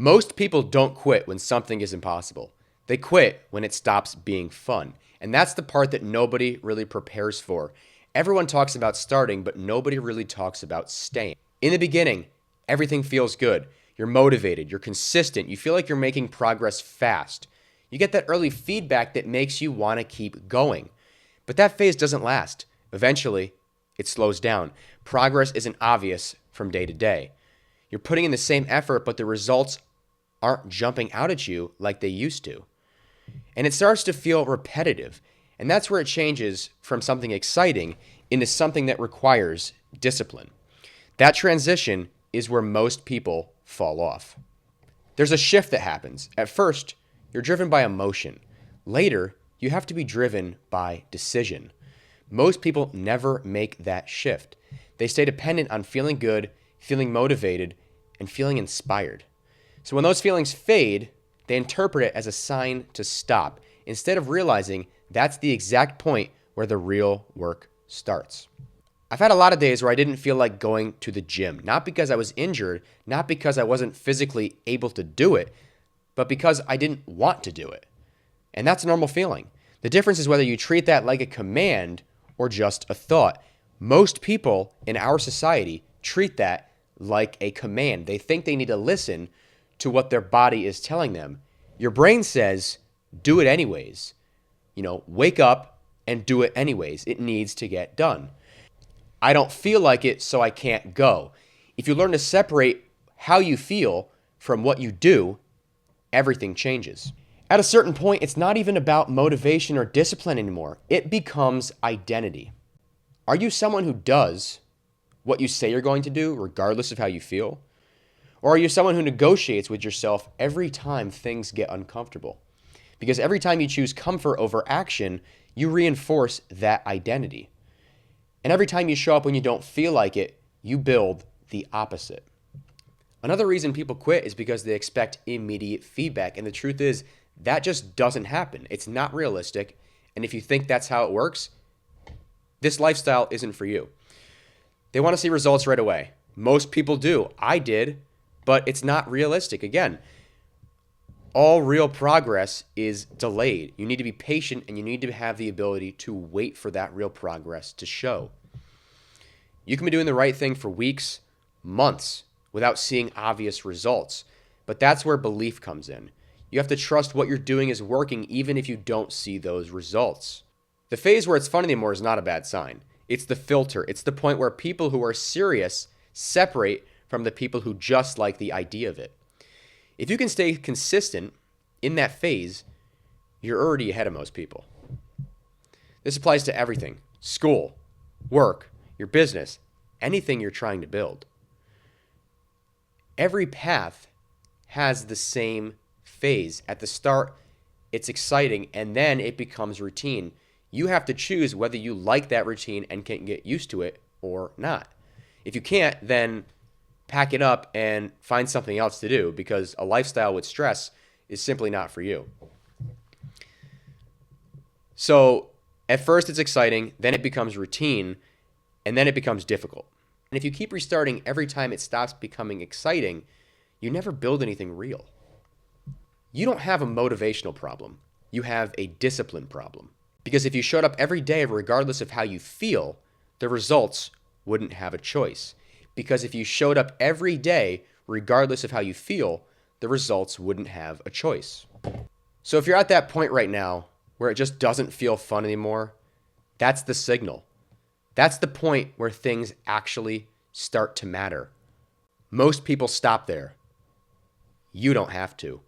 Most people don't quit when something is impossible. They quit when it stops being fun. And that's the part that nobody really prepares for. Everyone talks about starting, but nobody really talks about staying. In the beginning, everything feels good. You're motivated, you're consistent, you feel like you're making progress fast. You get that early feedback that makes you want to keep going. But that phase doesn't last. Eventually, it slows down. Progress isn't obvious from day to day. You're putting in the same effort, but the results aren't jumping out at you like they used to. And it starts to feel repetitive. And that's where it changes from something exciting into something that requires discipline. That transition is where most people fall off. There's a shift that happens. At first, you're driven by emotion. Later, you have to be driven by decision. Most people never make that shift. They stay dependent on feeling good, feeling motivated, and feeling inspired. So when those feelings fade, they interpret it as a sign to stop, instead of realizing that's the exact point where the real work starts. I've had a lot of days where I didn't feel like going to the gym, not because I was injured, not because I wasn't physically able to do it, but because I didn't want to do it. And that's a normal feeling. The difference is whether you treat that like a command or just a thought. Most people in our society treat that like a command. They think they need to listen to what their body is telling them. Your brain says, do it anyways. Wake up and do it anyways. It needs to get done. I don't feel like it, so I can't go. If you learn to separate how you feel from what you do, everything changes. At a certain point, it's not even about motivation or discipline anymore. It becomes identity. Are you someone who does what you say you're going to do, regardless of how you feel? Or are you someone who negotiates with yourself every time things get uncomfortable? Because every time you choose comfort over action, you reinforce that identity. And every time you show up when you don't feel like it, you build the opposite. Another reason people quit is because they expect immediate feedback. And the truth is, that just doesn't happen. It's not realistic. And if you think that's how it works, this lifestyle isn't for you. They want to see results right away. Most people do. I did. But it's not realistic. Again, all real progress is delayed. You need to be patient and you need to have the ability to wait for that real progress to show. You can be doing the right thing for weeks, months, without seeing obvious results. But that's where belief comes in. You have to trust what you're doing is working even if you don't see those results. The phase where it's fun anymore is not a bad sign. It's the filter. It's the point where people who are serious separate from the people who just like the idea of it. If you can stay consistent in that phase, you're already ahead of most people. This applies to everything: school, work, your business, anything you're trying to build. Every path has the same phase. At the start, it's exciting, and then it becomes routine. You have to choose whether you like that routine and can get used to it or not. If you can't, then pack it up and find something else to do, because a lifestyle with stress is simply not for you. So at first it's exciting, then it becomes routine, and then it becomes difficult. And if you keep restarting every time it stops becoming exciting, you never build anything real. You don't have a motivational problem. You have a discipline problem. Because if you showed up every day regardless of how you feel, the results wouldn't have a choice. Because if you showed up every day, regardless of how you feel, the results wouldn't have a choice. So if you're at that point right now where it just doesn't feel fun anymore, that's the signal. That's the point where things actually start to matter. Most people stop there. You don't have to.